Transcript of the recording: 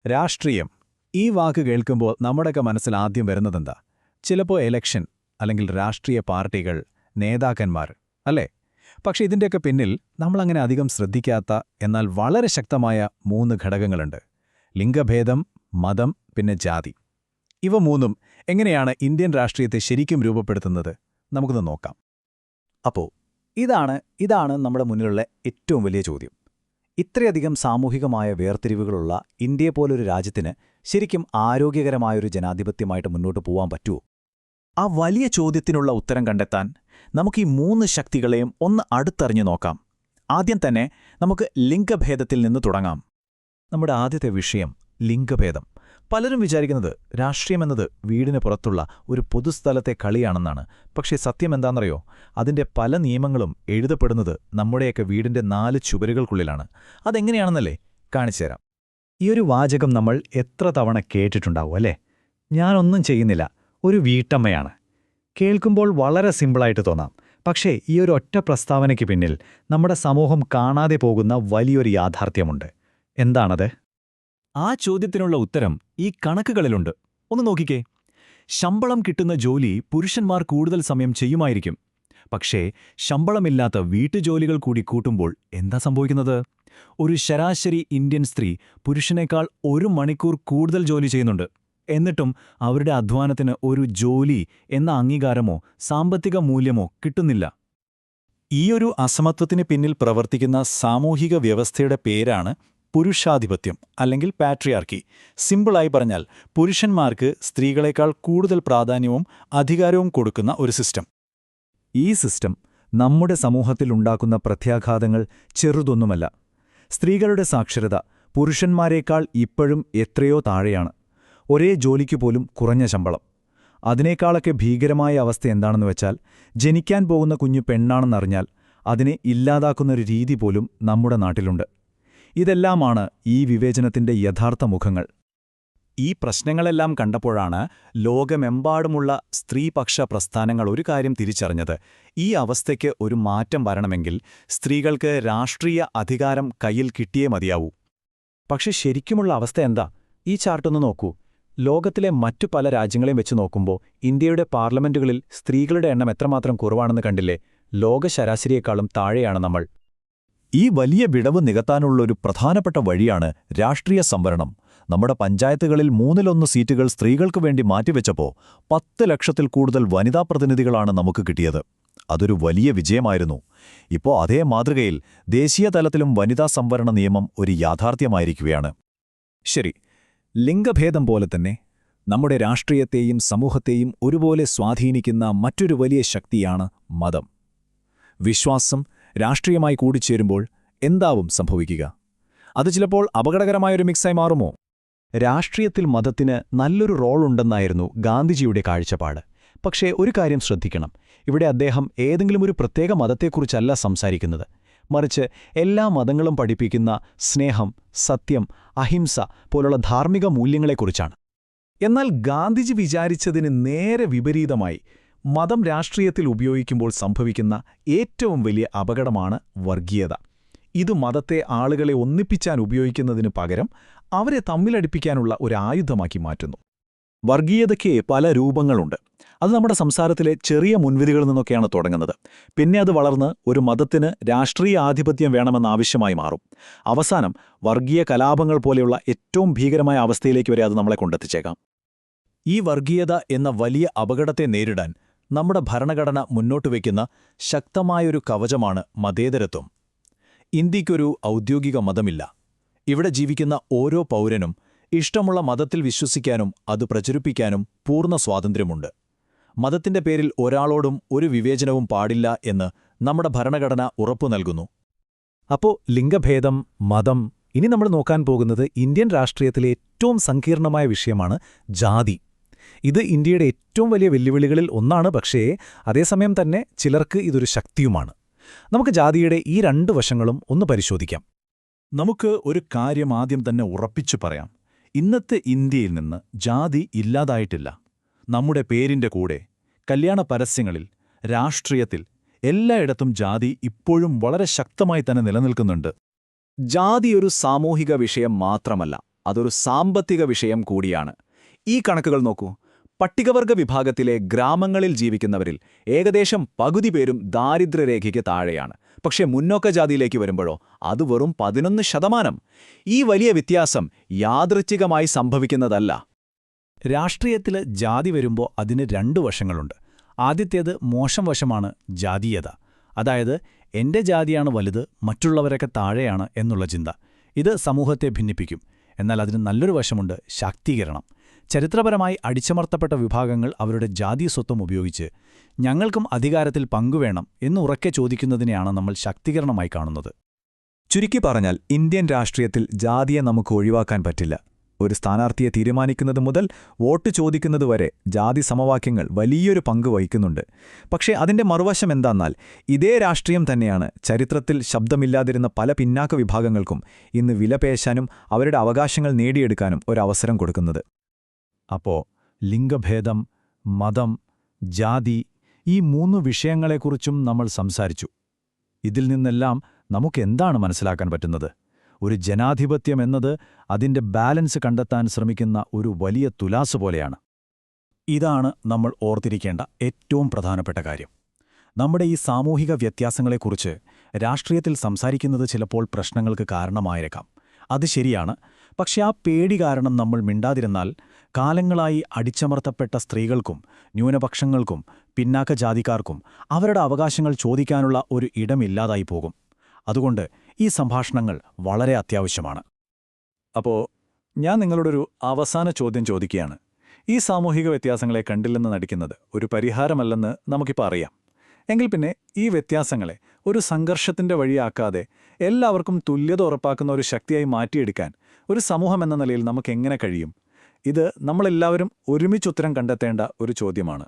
രാഷ്ട്രീയം ഈ വാക്ക് കേൾക്കുമ്പോൾ നമ്മുടെയൊക്കെ മനസ്സിൽ ആദ്യം വരുന്നതെന്താ? ചിലപ്പോൾ എലക്ഷൻ, അല്ലെങ്കിൽ രാഷ്ട്രീയ പാർട്ടികൾ, നേതാക്കന്മാർ, അല്ലേ? പക്ഷെ ഇതിൻ്റെയൊക്കെ പിന്നിൽ നമ്മളങ്ങനെ അധികം ശ്രദ്ധിക്കാത്ത എന്നാൽ വളരെ ശക്തമായ 3 ഘടകങ്ങളുണ്ട്: ലിംഗഭേദം, മതം, പിന്നെ ജാതി. ഇവ മൂന്നും എങ്ങനെയാണ് ഇന്ത്യൻ രാഷ്ട്രീയത്തെ ശരിക്കും രൂപപ്പെടുത്തുന്നത്? നമുക്കൊന്ന് നോക്കാം. അപ്പോൾ ഇതാണ് നമ്മുടെ മുന്നിലുള്ള ഏറ്റവും വലിയ ചോദ്യം. ഇത്രയധികം സാമൂഹികമായ വേർതിരിവുകളുള്ള ഇന്ത്യയെപ്പോലൊരു രാജ്യത്തിന് ശരിക്കും ആരോഗ്യകരമായൊരു ജനാധിപത്യമായിട്ട് മുന്നോട്ട് പോകാൻ പറ്റുമോ? ആ വലിയ ചോദ്യത്തിനുള്ള ഉത്തരം കണ്ടെത്താൻ നമുക്ക് ഈ 3 ശക്തികളെയും ഒന്ന് അടുത്തറിഞ്ഞു നോക്കാം. ആദ്യം തന്നെ നമുക്ക് ലിംഗഭേദത്തിൽ നിന്ന് തുടങ്ങാം. നമ്മുടെ ആദ്യത്തെ വിഷയം ലിംഗഭേദം. പലരും വിചാരിക്കുന്നത് രാഷ്ട്രീയമെന്നത് വീടിന് പുറത്തുള്ള ഒരു പൊതുസ്ഥലത്തെ കളിയാണെന്നാണ്. പക്ഷേ സത്യം എന്താണെന്നറിയോ? അതിൻ്റെ പല നിയമങ്ങളും എഴുതപ്പെടുന്നത് നമ്മുടെയൊക്കെ വീടിൻ്റെ 4 ചുവരുകൾക്കുള്ളിലാണ്. അതെങ്ങനെയാണെന്നല്ലേ കാണിച്ചുതരാം. ഈ ഒരു വാചകം നമ്മൾ എത്ര തവണ കേട്ടിട്ടുണ്ടാവും, അല്ലേ? ഞാനൊന്നും ചെയ്യുന്നില്ല, ഒരു വീട്ടമ്മയാണ്. കേൾക്കുമ്പോൾ വളരെ സിമ്പിളായിട്ട് തോന്നാം. പക്ഷേ ഈ ഒരു ഒറ്റ പ്രസ്താവനയ്ക്ക് പിന്നിൽ നമ്മുടെ സമൂഹം കാണാതെ പോകുന്ന വലിയൊരു യാഥാർത്ഥ്യമുണ്ട്. എന്താണത്? ആ ചോദ്യത്തിനുള്ള ഉത്തരം ഈ കണക്കുകളിലുണ്ട്. ഒന്ന് നോക്കിക്കേ. ശമ്പളം കിട്ടുന്ന ജോലി പുരുഷന്മാർ കൂടുതൽ സമയം ചെയ്യുമായിരിക്കും. പക്ഷേ ശമ്പളമില്ലാത്ത വീട്ടുജോലികൾ കൂടി കൂട്ടുമ്പോൾ എന്താ സംഭവിക്കുന്നത്? ഒരു ശരാശരി ഇന്ത്യൻ സ്ത്രീ പുരുഷനേക്കാൾ 1 മണിക്കൂർ കൂടുതൽ ജോലി ചെയ്യുന്നുണ്ട്. എന്നിട്ടും അവരുടെ അധ്വാനത്തിന് ഒരു ജോലി എന്ന അംഗീകാരമോ സാമ്പത്തിക മൂല്യമോ കിട്ടുന്നില്ല. ഈയൊരു അസമത്വത്തിന് പിന്നിൽ പ്രവർത്തിക്കുന്ന സാമൂഹിക വ്യവസ്ഥയുടെ പേരാണ് പുരുഷാധിപത്യം, അല്ലെങ്കിൽ പാട്രിയാർക്കി. സിമ്പിളായി പറഞ്ഞാൽ പുരുഷന്മാർക്ക് സ്ത്രീകളെക്കാൾ കൂടുതൽ പ്രാധാന്യവും അധികാരവും കൊടുക്കുന്ന ഒരു സിസ്റ്റം. ഈ സിസ്റ്റം നമ്മുടെ സമൂഹത്തിലുണ്ടാക്കുന്ന പ്രത്യാഘാതങ്ങൾ ചെറുതൊന്നുമല്ല. സ്ത്രീകളുടെ സാക്ഷരത പുരുഷന്മാരെക്കാൾ ഇപ്പോഴും എത്രയോ താഴെയാണ്. ഒരേ ജോലിക്ക് പോലും കുറഞ്ഞ ശമ്പളം. അതിനേക്കാളൊക്കെ ഭീകരമായ അവസ്ഥ എന്താണെന്ന് വെച്ചാൽ, ജനിക്കാൻ പോകുന്ന കുഞ്ഞു പെണ്ണാണെന്നറിഞ്ഞാൽ അതിനെ ഇല്ലാതാക്കുന്നൊരു രീതി പോലും നമ്മുടെ നാട്ടിലുണ്ട്. ഇതെല്ലാമാണ് ഈ വിവേചനത്തിന്റെ യഥാർത്ഥ മുഖങ്ങൾ. ഈ പ്രശ്നങ്ങളെല്ലാം കണ്ടപ്പോഴാണ് ലോകമെമ്പാടുമുള്ള സ്ത്രീപക്ഷ പ്രസ്ഥാനങ്ങൾ ഒരു കാര്യം തിരിച്ചറിഞ്ഞത്: ഈ അവസ്ഥയ്ക്ക് ഒരു മാറ്റം വരണമെങ്കിൽ സ്ത്രീകൾക്ക് രാഷ്ട്രീയ അധികാരം കയ്യിൽ കിട്ടിയേ മതിയാവൂ. പക്ഷെ ശരിക്കുമുള്ള അവസ്ഥ എന്താ? ഈ ചാർട്ടൊന്ന് നോക്കൂ. ലോകത്തിലെ മറ്റു പല രാജ്യങ്ങളെയും വെച്ച് നോക്കുമ്പോൾ ഇന്ത്യയുടെ പാർലമെന്റുകളിൽ സ്ത്രീകളുടെ എണ്ണം എത്രമാത്രം കുറവാണെന്ന് കണ്ടില്ലേ? ലോക ശരാശരിയേക്കാളും താഴെയാണ് നമ്മൾ. ഈ വലിയ വിടവ് നികത്താനുള്ളൊരു പ്രധാനപ്പെട്ട വഴിയാണ് രാഷ്ട്രീയ സംവരണം. നമ്മുടെ പഞ്ചായത്തുകളിൽ 1/3 സീറ്റുകൾ സ്ത്രീകൾക്ക് വേണ്ടി മാറ്റിവെച്ചപ്പോൾ 10 ലക്ഷത്തിൽ കൂടുതൽ വനിതാ പ്രതിനിധികളാണ് നമുക്ക് കിട്ടിയത്. അതൊരു വലിയ വിജയമായിരുന്നു. ഇപ്പോൾ അതേ മാതൃകയിൽ ദേശീയ തലത്തിലും വനിതാ സംവരണ നിയമം ഒരു യാഥാർത്ഥ്യമായിരിക്കുകയാണ്. ശരി, ലിംഗഭേദം പോലെ തന്നെ നമ്മുടെ രാഷ്ട്രീയത്തെയും സമൂഹത്തെയും ഒരുപോലെ സ്വാധീനിക്കുന്ന മറ്റൊരു വലിയ ശക്തിയാണ് മതം. വിശ്വാസം രാഷ്ട്രീയമായി കൂടിച്ചേരുമ്പോൾ എന്താവും സംഭവിക്കുക? അത് ചിലപ്പോൾ അപകടകരമായൊരു മിക്സായി മാറുമോ? രാഷ്ട്രീയത്തിൽ മതത്തിന് നല്ലൊരു റോളുണ്ടെന്നായിരുന്നു ഗാന്ധിജിയുടെ കാഴ്ചപ്പാട്. പക്ഷേ ഒരു കാര്യം ശ്രദ്ധിക്കണം. ഇവിടെ അദ്ദേഹം ഏതെങ്കിലും ഒരു പ്രത്യേക മതത്തെക്കുറിച്ചല്ല സംസാരിക്കുന്നത്. മറിച്ച് എല്ലാ മതങ്ങളും പഠിപ്പിക്കുന്ന സ്നേഹം, സത്യം, അഹിംസ പോലുള്ള ധാർമ്മിക മൂല്യങ്ങളെക്കുറിച്ചാണ്. എന്നാൽ ഗാന്ധിജി വിചാരിച്ചതിന് നേരെ വിപരീതമായി മതം രാഷ്ട്രീയത്തിൽ ഉപയോഗിക്കുമ്പോൾ സംഭവിക്കുന്ന ഏറ്റവും വലിയ അപകടമാണ് വർഗീയത. ഇത് മതത്തെ ആളുകളെ ഒന്നിപ്പിച്ചാൻ ഉപയോഗിക്കുന്നതിനു പകരം അവരെ തമ്മിലടിപ്പിക്കാനുള്ള ഒരു ആയുധമാക്കി മാറ്റുന്നു. വർഗീയതയ്ക്ക് പല രൂപങ്ങളുണ്ട്. അത് നമ്മുടെ സംസാരത്തിലെ ചെറിയ മുൻവിധികളിൽ നിന്നൊക്കെയാണ് തുടങ്ങുന്നത്. പിന്നെ അത് വളർന്ന് ഒരു മതത്തിന് രാഷ്ട്രീയ ആധിപത്യം വേണമെന്ന ആവശ്യമായി മാറും. അവസാനം വർഗീയ കലാപങ്ങൾ പോലെയുള്ള ഏറ്റവും ഭീകരമായ അവസ്ഥയിലേക്ക് വരെ അത് നമ്മളെ കൊണ്ടെത്തിച്ചേക്കാം. ഈ വർഗീയത എന്ന വലിയ അപകടത്തെ നേരിടാൻ നമ്മുടെ ഭരണഘടന മുന്നോട്ടുവയ്ക്കുന്ന ശക്തമായൊരു കവചമാണ് മതേതരത്വം. ഇന്ത്യയ്ക്കൊരു ഔദ്യോഗിക മതമില്ല. ഇവിടെ ജീവിക്കുന്ന ഓരോ പൗരനും ഇഷ്ടമുള്ള മതത്തിൽ വിശ്വസിക്കാനും അത് പ്രചരിപ്പിക്കാനും പൂർണ്ണ സ്വാതന്ത്ര്യമുണ്ട്. മതത്തിന്റെ പേരിൽ ഒരാളോടും ഒരു വിവേചനവും പാടില്ല എന്ന് നമ്മുടെ ഭരണഘടന ഉറപ്പു നൽകുന്നു. അപ്പോൾ ലിംഗഭേദം, മതം. ഇനി നമ്മൾ നോക്കാൻ പോകുന്നത് ഇന്ത്യൻ രാഷ്ട്രീയത്തിലെ ഏറ്റവും സങ്കീർണമായ വിഷയമാണ് ജാതി. ഇത് ഇന്ത്യയുടെ ഏറ്റവും വലിയ വെല്ലുവിളികളിൽ ഒന്നാണ്. പക്ഷേ അതേസമയം തന്നെ ചിലർക്ക് ഇതൊരു ശക്തിയുമാണ്. നമുക്ക് ജാതിയുടെ ഈ 2 വശങ്ങളും ഒന്ന് പരിശോധിക്കാം. നമുക്ക് ഒരു കാര്യം ആദ്യം തന്നെ ഉറപ്പിച്ചു പറയാം. ഇന്നത്തെ ഇന്ത്യയിൽ നിന്ന് ജാതി ഇല്ലാതായിട്ടില്ല. നമ്മുടെ പേരിന്റെ കൂടെ, കല്യാണ പരസ്യങ്ങളിൽ, രാഷ്ട്രീയത്തിൽ എല്ലായിടത്തും ജാതി ഇപ്പോഴും വളരെ ശക്തമായി തന്നെ നിലനിൽക്കുന്നുണ്ട്. ജാതി ഒരു സാമൂഹിക വിഷയം മാത്രമല്ല, അതൊരു സാമ്പത്തിക വിഷയം കൂടിയാണ്. ഈ കണക്കുകൾ നോക്കൂ. പട്ടികവർഗ വിഭാഗത്തിലെ ഗ്രാമങ്ങളിൽ ജീവിക്കുന്നവരിൽ ഏകദേശം പകുതി പേരും ദാരിദ്ര്യരേഖയ്ക്ക് താഴെയാണ്. പക്ഷേ മുന്നോക്ക ജാതിയിലേക്ക് വരുമ്പോഴോ അത് വെറും 11%. ഈ വലിയ വ്യത്യാസം യാദൃച്ഛികമായി സംഭവിക്കുന്നതല്ല. രാഷ്ട്രീയത്തിൽ ജാതി വരുമ്പോൾ അതിന് 2 വശങ്ങളുണ്ട്. ആദ്യത്തേത് മോശം വശമാണ് ജാതീയത. അതായത് എന്റെ ജാതിയാണ് വലുത്, മറ്റുള്ളവരൊക്കെ താഴെയാണ് എന്നുള്ള ചിന്ത. ഇത് സമൂഹത്തെ ഭിന്നിപ്പിക്കും. എന്നാൽ അതിന് നല്ലൊരു വശമുണ്ട്, ശാക്തീകരണം. ചരിത്രപരമായി അടിച്ചമർത്തപ്പെട്ട വിഭാഗങ്ങൾ അവരുടെ ജാതി സ്വത്വം ഉപയോഗിച്ച് ഞങ്ങൾക്കും അധികാരത്തിൽ പങ്കുവേണം എന്ന് ഉറക്കെ ചോദിക്കുന്നതിനെയാണ് നമ്മൾ ശാക്തീകരണമായി കാണുന്നത്. ചുരുക്കി പറഞ്ഞാൽ ഇന്ത്യൻ രാഷ്ട്രീയത്തിൽ ജാതിയെ നമുക്ക് ഒഴിവാക്കാൻ പറ്റില്ല. ഒരു സ്ഥാനാർത്ഥിയെ തീരുമാനിക്കുന്നത് മുതൽ വോട്ട് ചോദിക്കുന്നതുവരെ ജാതി സമവാക്യങ്ങൾ വലിയൊരു പങ്ക് വഹിക്കുന്നുണ്ട്. പക്ഷേ അതിന്റെ മറുവശം എന്താന്നാൽ ഇതേ രാഷ്ട്രീയം തന്നെയാണ് ചരിത്രത്തിൽ ശബ്ദമില്ലാതിരുന്ന പല പിന്നാക്ക വിഭാഗങ്ങൾക്കും ഇന്ന് വിലപേശാനും അവരുടെ അവകാശങ്ങൾ നേടിയെടുക്കാനും ഒരവസരം കൊടുക്കുന്നത്. അപ്പോ ലിംഗഭേദം, മതം, ജാതി, ഈ 3 വിഷയങ്ങളെക്കുറിച്ചും നമ്മൾ സംസാരിച്ചു. ഇതിൽ നിന്നെല്ലാം നമുക്കെന്താണ് മനസ്സിലാക്കാൻ പറ്റുന്നത്? ഒരു ജനാധിപത്യം എന്നത് അതിന്റെ ബാലൻസ് കണ്ടെത്താൻ ശ്രമിക്കുന്ന ഒരു വലിയ തുലാസ് പോലെയാണ്. ഇതാണ് നമ്മൾ ഓർത്തിരിക്കേണ്ട ഏറ്റവും പ്രധാനപ്പെട്ട കാര്യം. നമ്മുടെ ഈ സാമൂഹിക വ്യത്യാസങ്ങളെക്കുറിച്ച് രാഷ്ട്രീയത്തിൽ സംസാരിക്കുന്നത് ചിലപ്പോൾ പ്രശ്നങ്ങൾക്ക് കാരണമായേക്കാം. അത് ശരിയാണ്. പക്ഷെ ആ പേടി കാരണം നമ്മൾ മിണ്ടാതിരുന്നാൽ കാലങ്ങളായി അടിച്ചമർത്തപ്പെട്ട സ്ത്രീകൾക്കും ന്യൂനപക്ഷങ്ങൾക്കും പിന്നാക്ക ജാതിക്കാർക്കും അവരുടെ അവകാശങ്ങൾ ചോദിക്കാനുള്ള ഒരു ഇടമില്ലാതായി പോകും. അതുകൊണ്ട് ഈ സംഭാഷണങ്ങൾ വളരെ അത്യാവശ്യമാണ്. അപ്പോൾ ഞാൻ നിങ്ങളോടൊരു അവസാന ചോദ്യം ചോദിക്കുകയാണ്. ഈ സാമൂഹിക വ്യത്യാസങ്ങളെ കണ്ടില്ലെന്ന് നടിക്കുന്നത് ഒരു പരിഹാരമല്ലെന്ന് നമുക്കിപ്പോൾ അറിയാം. എങ്കിൽ പിന്നെ ഈ വ്യത്യാസങ്ങളെ ഒരു സംഘർഷത്തിന്റെ വഴിയാക്കാതെ എല്ലാവർക്കും തുല്യത ഉറപ്പാക്കുന്ന ഒരു ശക്തിയായി മാറ്റിയെടുക്കാൻ ഒരു സമൂഹമെന്ന നിലയിൽ നമുക്കെങ്ങനെ കഴിയും? ഇത് നമ്മളെല്ലാവരും ഒരുമിച്ചുത്തരം കണ്ടെത്തേണ്ട ഒരു ചോദ്യമാണ്.